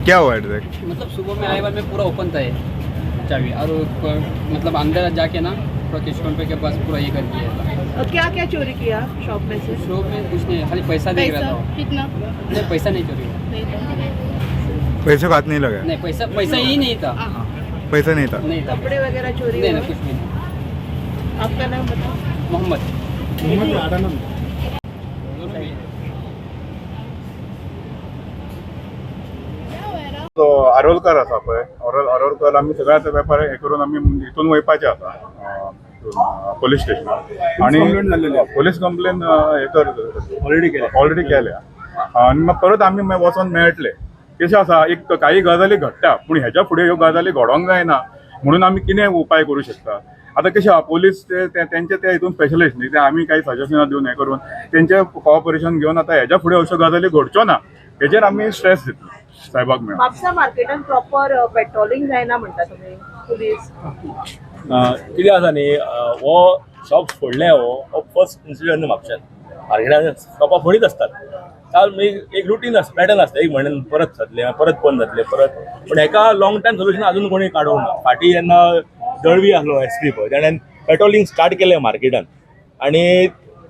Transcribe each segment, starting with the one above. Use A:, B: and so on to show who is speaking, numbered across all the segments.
A: क्या हुआ एग्जैक्ट?
B: मतलब सुबह में आए बार में पूरा ओपन था ये चाबी और मतलब अंदर जाके ना पूरा कैश काउंटर के पास पूरा ये कर दिया था।
C: क्या क्या चोरी किया शॉप में से?
B: शॉप में कुछ नहीं, खाली पैसा देख रहा था।
C: कितना?
B: नहीं, पैसा नहीं चोरी हुआ।
A: पैसे को हाथ नहीं लगा?
B: नहीं, पैसा ही नहीं था।
A: पैसा नहीं था?
B: नहीं था।
C: कपड़े वगैरह चोरी
B: नहीं
C: हुए?
B: नहीं, कुछ भी नहीं।
C: आपका नाम बताओ।
B: मोहम्मद आदम।
D: तो आरोलकर आसा पळय, आरोलकर आमी सगळ्यात वेपार हे करून आमी हितून वयपाचे आसा पोलीस स्टेशनार आणि पोलीस कंप्लेन हे कर ऑलरेडी केल्या आणि मग परत आमी वचोन मेळटले. कशें आसा, एक काही गजाली घडटा पूण हेच्या फुडें ह्यो गजाली घडोंक जायना म्हणून आमी कितें उपाय करूं शकता. आता कशें आहा, पोलीस तेंचे ते हितून स्पेशलिस्ट न्ही, ते आमी काही सजेशनां दिवन हें करून तेंचे कॉपरेशन घेवन आता हेच्या फुडें अश्यो गजाली घडच्यो ना हेचेर आमी स्ट्रेस दितलो साहेबाक मेळून.
C: म्हापसा मार्केटान प्रॉपर पेट्रोलिंग जायना म्हणटा तुमी पुलीस.
E: कितें आसा न्ही, हो शॉप फोडले हो फर्स्ट इन्सिडंट म्हापशान. मार्केटान शॉपां फोडीत असतात, चाल एक रुटीन आसता, पॅटर्न आसता, एक म्हयन्यान परत जातले, परत बंद जातले परत. पण हेका लॉंग टायम सोल्युशन अजून कोणी काडूंक ना. फाटीं जेन्ना दळवी आसलो एसपी पळय, ताणें पेट्रोलिंग स्टार्ट केलें मार्केटान आणि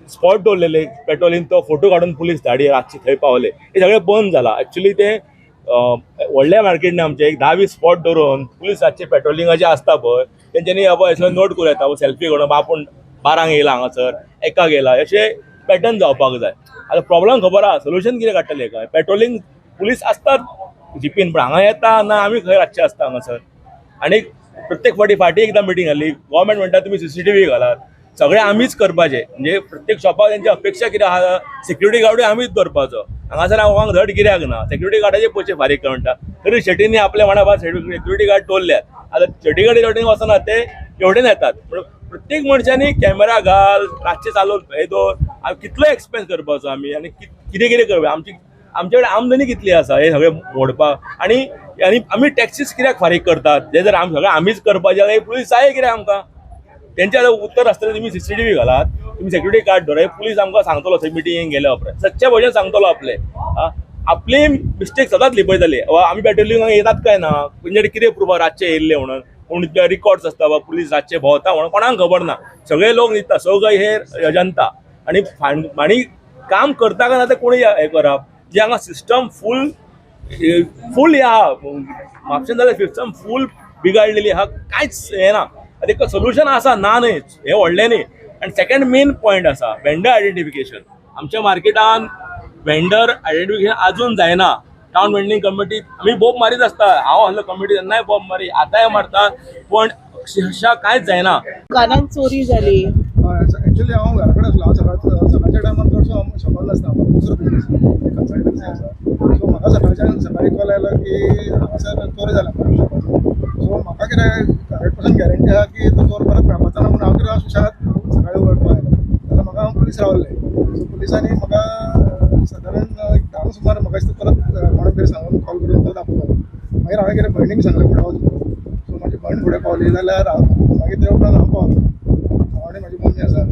E: स्पॉट दवरलेले पेट्रोलिंग, तो फोटो काडून पुलीस धाडी रातची थंय पावले. हे सगळें बंद जाला. एक्चुली ते व्हडल्या मार्केट आमचे एक 10-20 स्पॉट दवरून पुलीस रातचे पेट्रोलिंगाचे आसता पळय, तेंच्यांनी असो नोट करूं येता सेल्फी काडून आपूण 12 येयला हांगासर, 1 येयला, अशे पॅटर्न जावपाक जाय. आतां प्रॉब्लम खबर आहा, सोल्युशन कितें काडटले काय? पेट्रोलिंग पुलीस असतात जीपीन, पण हांगा येता ना आमी खंय रातचे आसता हांगासर. आनी प्रत्येक फाटी एकदां मिटींग जाली, गव्हर्मेंट म्हणटा तुमी CCTV घालात, सगळें आमीच करपाचें. म्हणजे प्रत्येक शॉपाक तेंची अपेक्षा कितें आहा, सिक्युरिटी गार्डूय आमीच दवरपाचो. हांगासर हांव धड कित्याक ना, सिक्युरिटी गार्डाचे पयशे फारीक म्हणटा, तरी शेटींनी आपल्या वांगडा सिक्युरिटी गार्ड दवरल्यात. आतां शेटी गाडी वचना, ते एवढेन येतात. पण प्रत्येक मनशांनी कॅमेरा घाल, रातचे चालू हे दवर, कितलो एक्सपेन्स करपाचो आमी आनी कितें कितें करप. आमचे कडेन आमदनी कितली आसा हे सगळें मोडपाक. आनी आमी टॅक्सीस कित्याक फारीक करतात, जे जर सगळें आमीच करपाचें जाल्यार पुलीस जाय कितें आमकां? तेंचे आतां उत्तर आसतलें तुमी CCTV घालात, तुमी सिक्युरिटी गार्ड दवरात, पुलीस आमकां सांगतलो थंय मिटिंगेक गेल्या उपरांत सच्चे भशेन सांगतलो आपली मिस्टेक सदांच लिपयतली. आमी पेट्रोलिंगाक येतात काय ना, तेंचे कडेन कितें प्रूफ रातचे येयल्ले म्हणून, पूण रिकॉर्ड्स आसता वा पुलीस रातचे भोंवता म्हणून कोणाक खबर ना. सगळे लोक न्हिदता, सगळें हे जनता. आनी काम करता काय ना ते कोणी हें करप, जे हांगा सिस्टम फूल हे आहा म्हापशान जाल्यार सिस्टम फूल बिगाडलेली आहा, कांयच हें ना. ताका सोल्युशन आसा ना न्हय, हे व्हडलें न्ही. आनी सेकंड मेन पॉयंट आसा वेंडर आयडेंटिफिकेशन. आमच्या मार्केटान वेंडर आयडेंटिफिकेशन अजून जायना. टाउन वेंडिंग कमिटी आमी बोब मारीत आसता, हांव आसलो कमिटी तेन्नाय बोब मारी, आतांय मारता, पण अक्षरशा कांयच जायना.
C: दुकानांत चोरी जाली.
F: एक्चुअली हांव घरा कडेन आसलो, सकाळच्या टायमार चडसो शॉपार आसता, दुसरो बिजनेस कन्सल्टन्सी आसा. सो म्हाका सकाळी कॉल आयलो की हांगासर चोरी जाला शॉपाचो. सो म्हाका कितें 100% गॅरंटी आहा की तो चोर परत मेळपाचो ना, पूण हांव कितें सुशांत सकाळीं वळपा आयलो जाल्यार म्हाका हांव पुलीस रावल्ले. सो पुलिसांनी म्हाका सादारण 10 सुमार म्हाका दिसता परत कोणाक तरी सांगून कॉल करून परत दाखयलो. मागीर हांवें कितें भयणीक सांगलें फुडें वचून. सो म्हाजी भयण फुडें पावली जाल्यार मागीर ते उपरांत हांव पावलो, हांव आनी म्हाजी मम्मी आसा.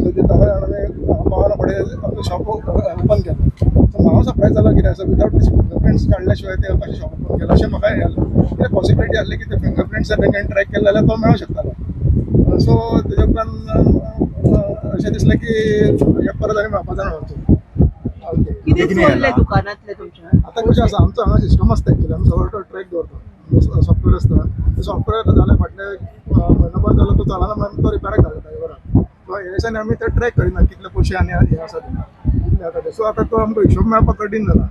F: सो ते दोगांय जाणांनी हांव पावना फुडें आपलें शॉप ओपन केलें. सो हांव सरप्रायज जालो कितें आसा, विदावट फिंगरप्रिंट्स काडल्या शिवाय ते कशें शॉप ओपन केलें अशें म्हाका हें जालें. कितें पॉसिबिलिटी आसली की ते फिंगरप्रिंट्स जर तेंच्यानी ट्रॅक केले जाल्यार तो मेळूं शकतालो. सो तेजे उपरांत अशें दिसलें की हे परत आनी मेळपा जाय वचून.
C: कितें चोरलें दुकानांतले तुमच्या?
F: आतां कशें आसा, आमचो हांगा सिस्टम आसता एक्चुअली, आमी सगळो ट्रॅक दवरता, सॉफ्टवेअर आसता. ते सॉफ्टवेअर जाले फाटले म्हयनोभर जालो तो चलना म्हणून तो रिपेराक घालता बरोबर. सो हे दिसांनी आमी ते ट्रॅक करिना कितले पयशे आनी हे आसा कितले आतां ते. सो आतां तो आमकां हिशोब मेळपाक कठीण जाला.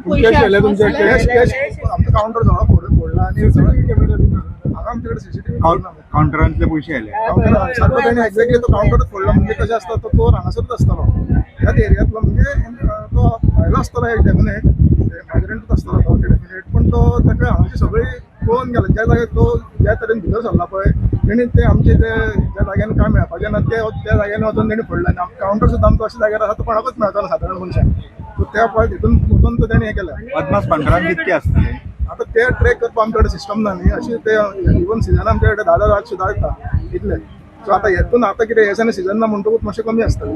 F: कॅश येयले तुमचे, कॅश आमचो कावंटर सगळो फोडला आनी हांगा आमचे कडेन CCTV
A: काउंटरांतले पयशे आयले.
F: सारको तेणी एक्झॅक्टली तो कावंटर फोडला. म्हणजे कशें आसता, तो चोर हांगासरूच आसतलो ह्याच एरियांतलो. म्हणजे तो भायलो आसतलो एक डेफिनेट, मायग्रंटूच आसतलो तो डेफिनेट, पण तो ताका हांगाची सगळी पळोवन गेला. ज्या जाग्यार तो ज्या तरेन भितर सरला पळय, तेणी ते आमचे ते ज्या जाग्यान काय मेळपाचें ना त्या जाग्यान वचून तेणी फोडला. आनी कावंटर सुद्दां आमचो अशा जाग्यार आसा तो कोणाकूच मेळचो ना सादारण मनशाक. सो त्या पळय तितून वचून तो तेणी हें केलें.
A: अदमास काउंटरांत कितके आसतले?
F: आतां ते ट्रॅक करपाक आमचे कडेन सिस्टम ना न्ही. अशें ते इवन सिजन आमचे कडेन 10 रात सुद्दां येता इतले. सो आतां हेतून आतां कितें हे दिसांनी सिजन ना म्हणटकूच मातशें कमी आसतलें.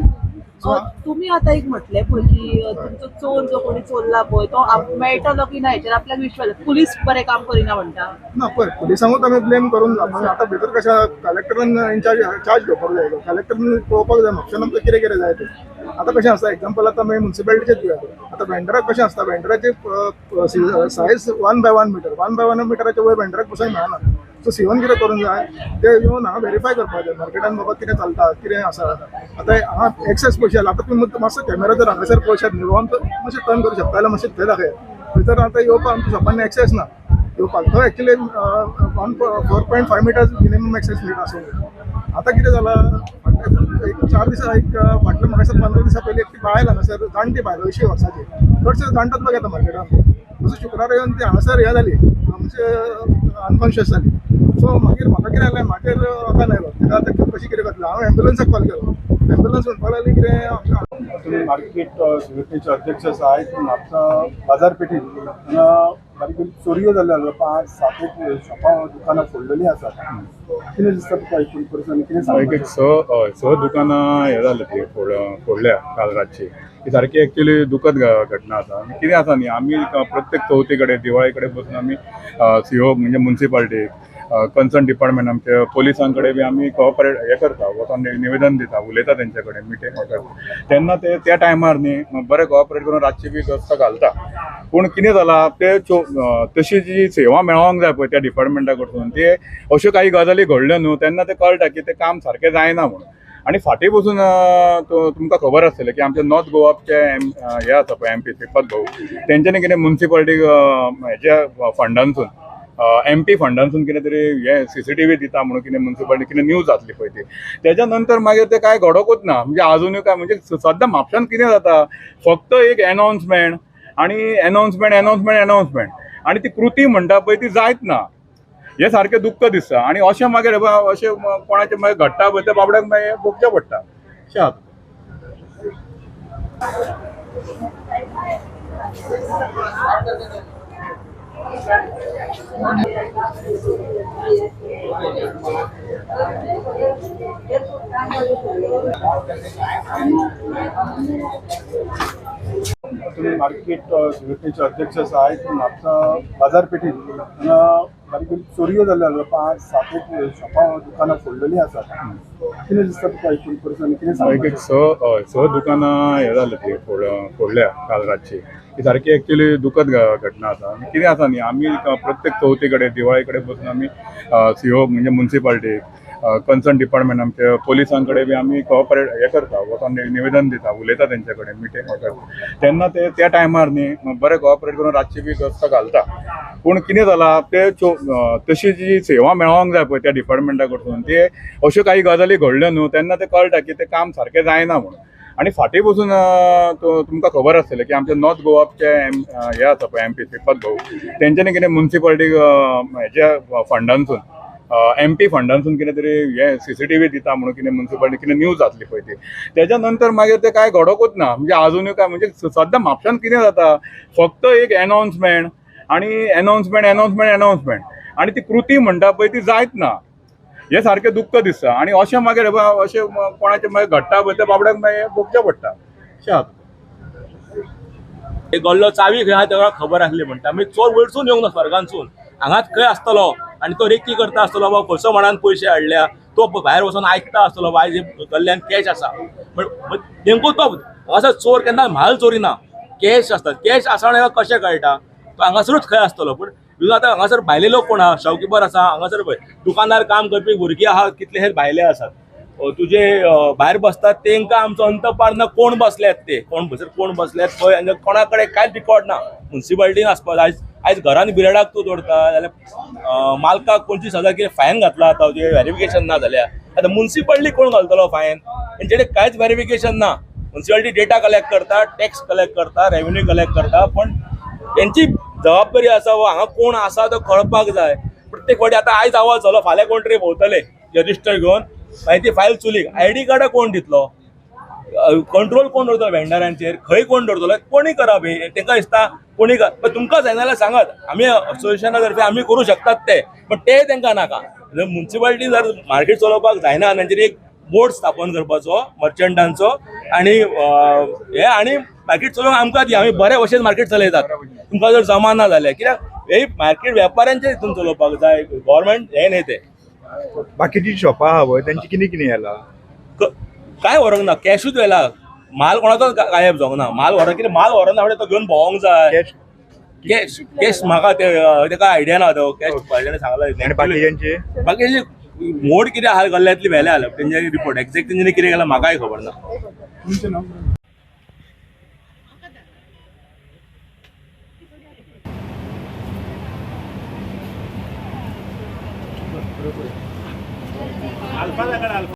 C: तुम्ही आता एक म्हटले की तुमचो चोर जो कोणी चोरला पळय तो मेळटलो की ना हेचेर आपल्याक विश्वास पुलीस बरें काम करिना म्हणटा
F: ना पळय पुलिसांकूच आमी ब्लेम करून जाता आतां भितर कशें कलेक्टरान चार्ज घेवपाक जाय कलेक्टरान पळोवपाक जाय म्हापशान आमकां कितें कितें जाय तें आतां कशें आसता एक्झाम्पल आतां मागीर म्युन्सिपालिटीचेच घेवया आतां वेंडराक कशें आसता वेंडराचे सायज 1 बाय 1 मीटर 1 बाय 1 मिटराच्या वयर वेंडराक बसूंक मेळना सो सीवन कितें करूंक जाय ते येवन हांगा व्हेरीफाय करपाक जाय मार्केटान बाबा कितें चलता कितें आसा आतां हांगा एक्सेस पळयशात आतां तुमी मातसो कॅमेरा जर हांगासर पळयशात न्ही आमकां मातशें टर्न करूं शकता जाल्यार मातशें थंय दाखयात भितर आतां येवपाक आमच्या शॉपांनी एक्सेस ना येवपाक तो एक्चुअली 4.5 मिटर्स मिनिमम एक्सेस लीट आसूंक जाय आतां कितें जालां एक 4 दिसा एक फाटल्या म्हाका 15 दिसा पयलीं एक बायल हांगासर जाणटी बायल 80 वर्सांची चडशे जाणटात बघ येता मार्केटान असो शुक्रार येवन ती हांगासर हें जाली म्हणजे अनकॉन्शियस जाली सो मागीर म्हाका कितें जालें म्हाजेर वचून आयलो कित्याक आतां कशी कितें करतलें हांव एम्बुलन्साक कॉल केलो एम्बुलन्स म्हणपाक लागली कितें
D: तुम्ही मार्केट समितीचे अध्यक्ष आसा आयज म्हापसा बाजारपेठेंत बारीक चोरयो जाल्यो 5-7 शॉपां दुकानां फोडलेलीं आसात कितें दिसता तुका एकूण परिस्थिती कितें सांगता
A: स दुकानां हे जाले ती फोडल्या काल रातची ही सारकी एक्चुअली दुखद घटना आसा कितें आसा न्ही आमी प्रत्येक चवथी कडेन दिवाळे कडेन बसून आमी सीओ म्हणजे म्युन्सिपालिटी कन्सर्न डिपार्टमेंट आमच्या पोलिसां कडेन बी आमी कोऑपरेट हे करता वचून निवेदन दिता उलयता तेंचे कडेन मिटींग करता तेन्ना ते त्या टायमार न्ही बरें कोऑपरेट करून रातची बी गस्त घालता पूण कितें जालां ते तशी जी सेवा मेळोंक जाय पळय त्या डिपार्टमेंटा कडसून ते अश्यो काही गजाली घडल्यो न्हू तेन्ना ते कळटा की ते काम सारकें जायना म्हणून आणि फाटीं बसून तुमकां खबर आसतलें की आमचे नॉर्थ गोवाचे हे आसा पळय MP श्रीपद भाऊ तेंच्यांनी कितें म्युन्सिपालिटी हेच्या फंडांसून MP फंडांसून कितें तरी हे CCTV दिता म्हणून कितें म्युन्सिपालिटी कितें न्यूज जातली पळय ती तेच्या नंतर मागीर ते कांय घडोकूच ना म्हणजे अजुनूय काय म्हणजे सद्दां म्हापशान कितें जाता फक्त एक एनाउन्समेंट आणि एनाउन्समेंट आणि ती कृती म्हणटा पळय ती जायत ना हे सारकें दुख्ख दिसता आणि अशें मागीर अशें कोणाचें मागीर घडटा पळय त्या बाबड्याक मागीर भोगचें पडटा अशें आसा
D: तुम्ही मार्केट समितीचे अध्यक्ष आसा आयज म्हापसा बाजारपेठेंत बारीक चोरयो जाल्यो 5-7 शॉपां दुकानां फोडलेलीं आसात कितें दिसता तुका एकूण परिस्थिती कितें सांगता
A: स दुकानां हे जाले ती फोडल्या काल रातची ही सारकी एक्चुअली दुखद घटना आसा कितें आसा न्ही आमी प्रत्येक चवथी कडेन दिवाळे कडेन बसून आमी सीओ म्हणजे म्युन्सिपालिटी कन्सर्न डिपार्टमेंट आमच्या पोलिसां कडेन बी आमी कोऑपरेट हे करता वचून निवेदन दिता उलयता तेंचे कडेन मिटींग करता तेन्ना ते त्या टायमार न्ही बरें कोऑपरेट करून रातची बी गस्त घालता पूण कितें जालां ते तशी जी सेवा मेळोंक जाय पळय त्या डिपार्टमेंटा कडसून ते अश्यो काही गजाली घडल्यो न्हू तेन्ना ते कळटा की ते काम सारकें जायना म्हणून आणि फाटीं बसून तुमकां खबर आसतलें की आमचे नॉर्थ गोवाचे हे आसा पळय MP श्रीपद भाऊ तेंच्यांनी कितें म्युन्सिपालिटी हेच्या फंडांसून MP फंडांसून कितें तरी हे CCTV दिता म्हणून कितें म्युन्सिपालिटी कितें न्यूज जातली पळय ती तेच्या नंतर मागीर ते कांय घडोकूच ना म्हणजे अजुनूय काय म्हणजे सद्दां म्हापशान कितें जाता फक्त एक एनाउन्समेंट आणि ती कृती म्हणटा पळय ती जायत ना हे सारकें दुख्ख दिसता आणि अशें मागीर अशें कोणाचें मागीर घडटा पळय त्या बाबड्याक मागीर भोगचें पडटा अशें आसा
E: एक गल्लो चावी खंय आहा तेका खबर आसली म्हणटा मागीर चोर वयरसून येवंक ना स्वर्गांसून हांगाच खंय आसतलो आणि तो रेकी करता आसतलो बाबा खंयचो म्हणान पयशे हाडल्या तो भायर वचून आयकता आसतलो बाय जे गल्ल्यान कॅश आसा नेमको तो हांगासर चोर केन्ना म्हाल चोरिना कॅश आसता कॅश आसा कशें कळटा तो हांगासरूच खंय आसतलो पूण आतां हांगासर भायले लोक कोण आहा शॉपकीपर आसा हांगासर पळय दुकानदार काम करपी भुरगीं आहा कितले हे भायले आसात तुजे भायर बसतात तेंकां आमचो अंतपार ना कोण बसल्यात ते कोण बसल्यात पळय आनी कोणा कडेन कांयच रिकॉर्ड ना म्युन्सिपालिटीन आसपाक आयज घरान बिराडाक तूं जोडता जाल्यार मालकाक 25,000 कितें फायन घातला आतां जे व्हेरिफिकेशन ना जाल्यार आतां म्युन्सिपालिटी कोण घालतलो फायन तेंचे कडेन कांयच व्हेरिफिकेशन ना म्युन्सिपालिटी डेटा कलेक्ट करता टॅक्स कलेक्ट करता रेव्हेन्यू कलेक्ट करता पण तेंची जबाबदारी आसा हांगा कोण आसा तो कळपाक जाय प्रत्येक फावटी आतां आयज आवाज जालो फाल्यां कोण तरी भोंवतले रजिस्टर घेवन मागीर ती फायल चुलीक ID कार्ड कोण दितलो कंट्रोल कोण दवरतलो वेंडरांचेर खंय कोण दवरतलो कोणी करप हे तांकां दिसता कोणी तुमकां जायना जाल्यार सांगात आमी असोसिएशना तर्फे आमी करूं शकतात ते पण ते तांकां नाका म्युन्सिपालिटी जर मार्केट चलोवपाक जायना तांचेर एक बोर्ड स्थापन करपाचो मर्चंटांचो आणि मार्केट चलोवंक आमकां दी, आमी बरे भशेन मार्केट चलयतात. तुमकां जर जमाना जालें कित्याक हे मार्केट वेपाऱ्यांचे हितून चलोवपाक जाय, गव्हर्मेंट हे न्ही ते.
G: बाकीची शॉपां आहा पळय तेंची कितें कितें येला?
E: काय व्हरोंक ना, कॅशूच व्हेला. माल कोणाचोच गायब जावंक ना. माल व्हरोना फुडें तो घेवन भोंवोंक जाय. कॅश म्हाका तेका आयडिया ना, तो कॅश भायल्यान
G: आणि
E: सांगला.
G: बाकीच्यांचे
E: बाकीचे मोड कितें आहा गल्ल्यांतली व्हेले आल्या तेंचे रिपोर्ट एक्झॅक्ट तेंच्यांनी कितें केलां म्हाकाय खबर ना.
F: तुमचें नाव